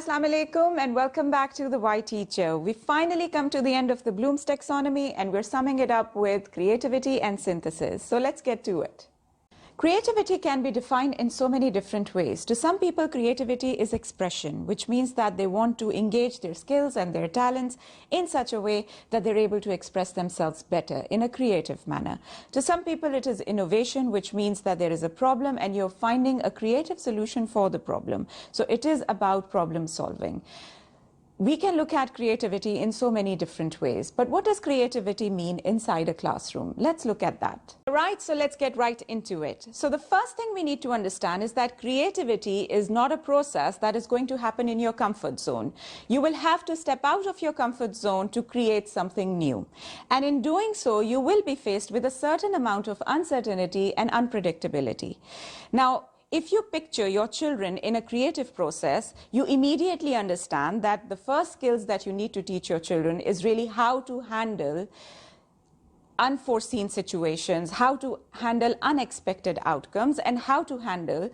Assalamu alaikum and welcome back to The Why Teacher. We finally come to the end of the Bloom's taxonomy and we're summing it up with creativity and synthesis. So let's get to it. Creativity can be defined in so many different ways. To some people, creativity is expression, which means that they want to engage their skills and their talents in such a way that they're able to express themselves better in a creative manner. To some people, it is innovation, which means that there is a problem and you're finding a creative solution for the problem. So it is about problem solving. We can look at creativity in so many different ways, but what does creativity mean inside a classroom? Let's look at that. All right, so let's get right into it. So the first thing we need to understand is that creativity is not a process that is going to happen in your comfort zone. You will have to step out of your comfort zone to create something new. And in doing so, you will be faced with a certain amount of uncertainty and unpredictability. Now, if you picture your children in a creative process, you immediately understand that the first skills that you need to teach your children is really how to handle unforeseen situations, how to handle unexpected outcomes, and how to handle,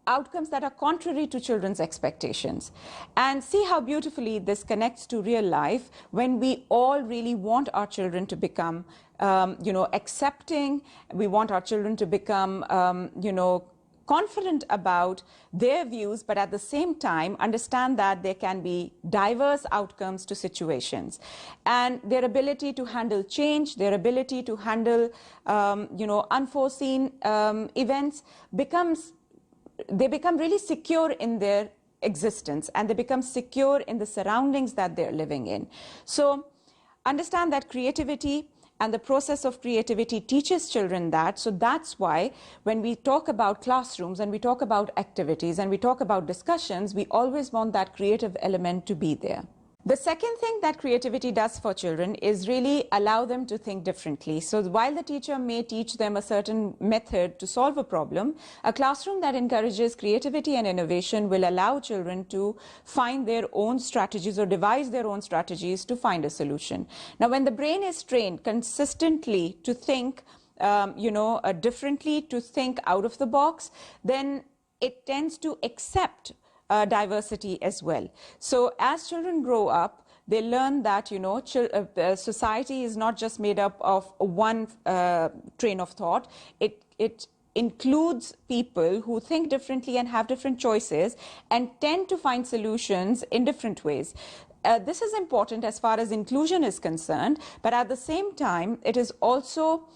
outcomes that are contrary to children's expectations. And see how beautifully this connects to real life when we all really want our children to become accepting. We want our children to become, confident about their views, but at the same time understand that there can be diverse outcomes to situations. And their ability to handle change, their ability to handle, unforeseen events they become really secure in their existence and they become secure in the surroundings that they're living in. So understand that creativity and the process of creativity teaches children that. So that's why when we talk about classrooms and we talk about activities and we talk about discussions, we always want that creative element to be there. The second thing that creativity does for children is really allow them to think differently. So while the teacher may teach them a certain method to solve a problem, a classroom that encourages creativity and innovation will allow children to find their own strategies or devise their own strategies to find a solution. Now, when the brain is trained consistently to think differently, to think out of the box, then it tends to accept diversity as well. So as children grow up, they learn that society is not just made up of one train of thought. It includes people who think differently and have different choices and tend to find solutions in different ways. This is important as far as inclusion is concerned, but at the same time, it is also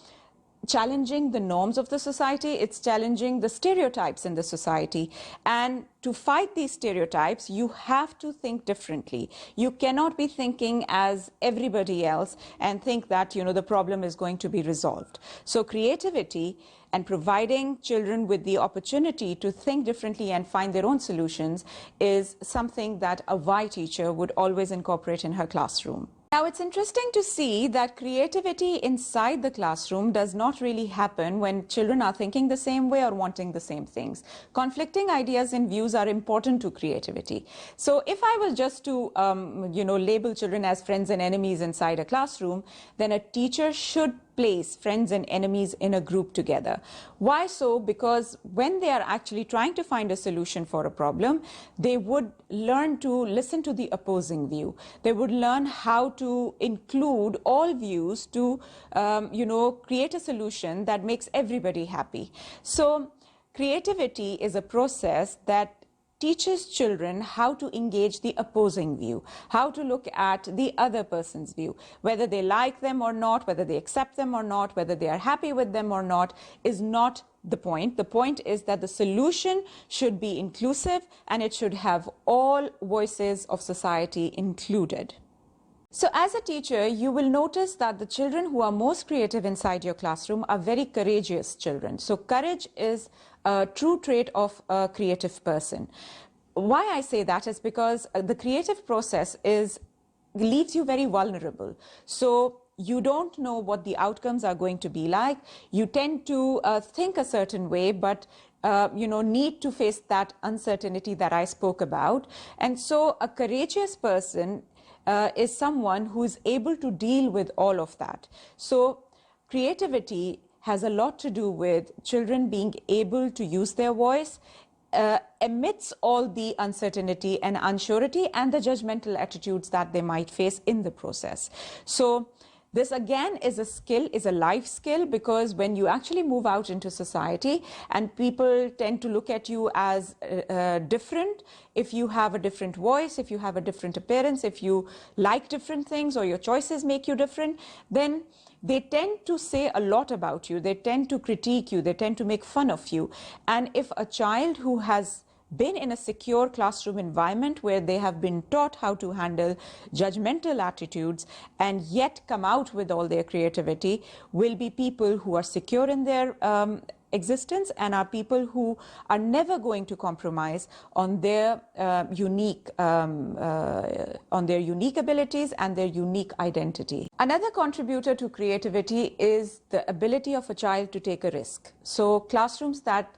challenging the norms of the society. It's challenging the stereotypes in the society. And to fight these stereotypes, you have to think differently. You cannot be thinking as everybody else and think that, the problem is going to be resolved. So creativity and providing children with the opportunity to think differently and find their own solutions is something that a Why teacher would always incorporate in her classroom. Now, it's interesting to see that creativity inside the classroom does not really happen when children are thinking the same way or wanting the same things. Conflicting ideas and views are important to creativity. So if I was just to, label children as friends and enemies inside a classroom, then a teacher should place friends and enemies in a group together. Why so? Because when they are actually trying to find a solution for a problem, they would learn to listen to the opposing view. They would learn how to include all views to, create a solution that makes everybody happy. So creativity is a process that teaches children how to engage the opposing view, how to look at the other person's view. Whether they like them or not, whether they accept them or not, whether they are happy with them or not, is not the point. The point is that the solution should be inclusive and it should have all voices of society included. So as a teacher, you will notice that the children who are most creative inside your classroom are very courageous children. So courage is a true trait of a creative person. Why I say that is because the creative process leaves you very vulnerable. So you don't know what the outcomes are going to be like. You tend to think a certain way, but need to face that uncertainty that I spoke about. And so a courageous person is someone who is able to deal with all of that. So creativity has a lot to do with children being able to use their voice amidst all the uncertainty and unsurety and the judgmental attitudes that they might face in the process. So this again is a skill, is a life skill, because when you actually move out into society and people tend to look at you as different, if you have a different voice, if you have a different appearance, if you like different things or your choices make you different, then they tend to say a lot about you, they tend to critique you, they tend to make fun of you. And if a child who has been in a secure classroom environment where they have been taught how to handle judgmental attitudes and yet come out with all their creativity, will be people who are secure in their existence and are people who are never going to compromise on their unique abilities and their unique identity. Another contributor to creativity is the ability of a child to take a risk. So classrooms that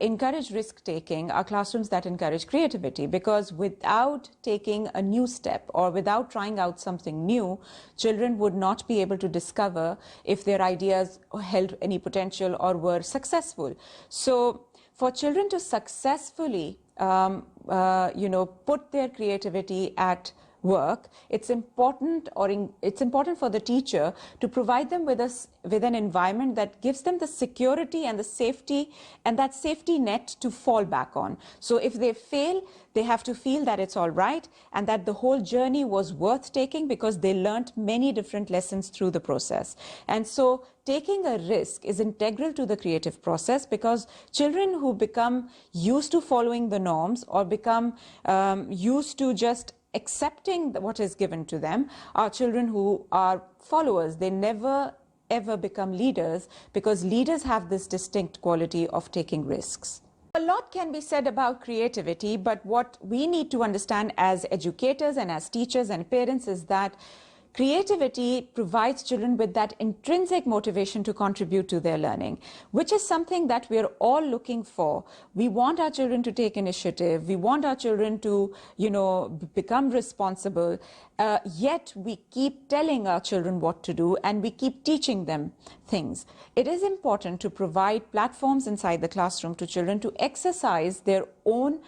encourage risk-taking are classrooms that encourage creativity, because without taking a new step or without trying out something new, children would not be able to discover if their ideas held any potential or were successful. So for children to successfully put their creativity at work, it's important for the teacher to provide them with an environment that gives them the security and the safety and that safety net to fall back on. So if they fail, they have to feel that it's all right and that the whole journey was worth taking because they learned many different lessons through the process. And so taking a risk is integral to the creative process, because children who become used to following the norms or become used to just accepting what is given to them are children who are followers. They never ever become leaders, because leaders have this distinct quality of taking risks. A lot can be said about creativity, but what we need to understand as educators and as teachers and parents is that creativity provides children with that intrinsic motivation to contribute to their learning, which is something that we're all looking for. We want our children to take initiative. We want our children to, become responsible. Yet we keep telling our children what to do and we keep teaching them things. It is important to provide platforms inside the classroom to children to exercise their own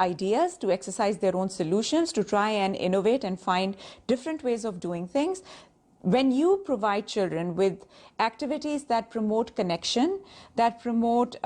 ideas, to exercise their own solutions, to try and innovate and find different ways of doing things. When you provide children with activities that promote connection, that promote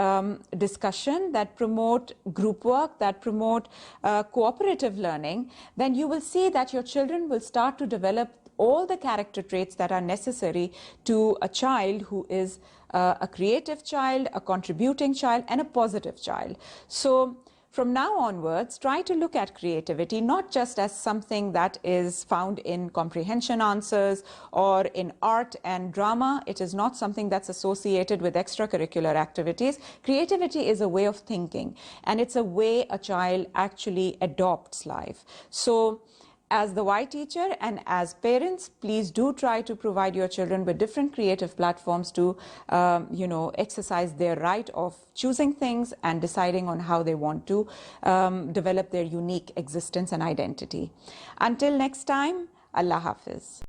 discussion, that promote group work, that promote cooperative learning, then you will see that your children will start to develop all the character traits that are necessary to a child who is a creative child, a contributing child, and a positive child. So from now onwards, try to look at creativity not just as something that is found in comprehension answers or in art and drama. It is not something that's associated with extracurricular activities. Creativity is a way of thinking, and it's a way a child actually adopts life. So as the Y teacher and as parents, please do try to provide your children with different creative platforms to, exercise their right of choosing things and deciding on how they want to develop their unique existence and identity. Until next time, Allah Hafiz.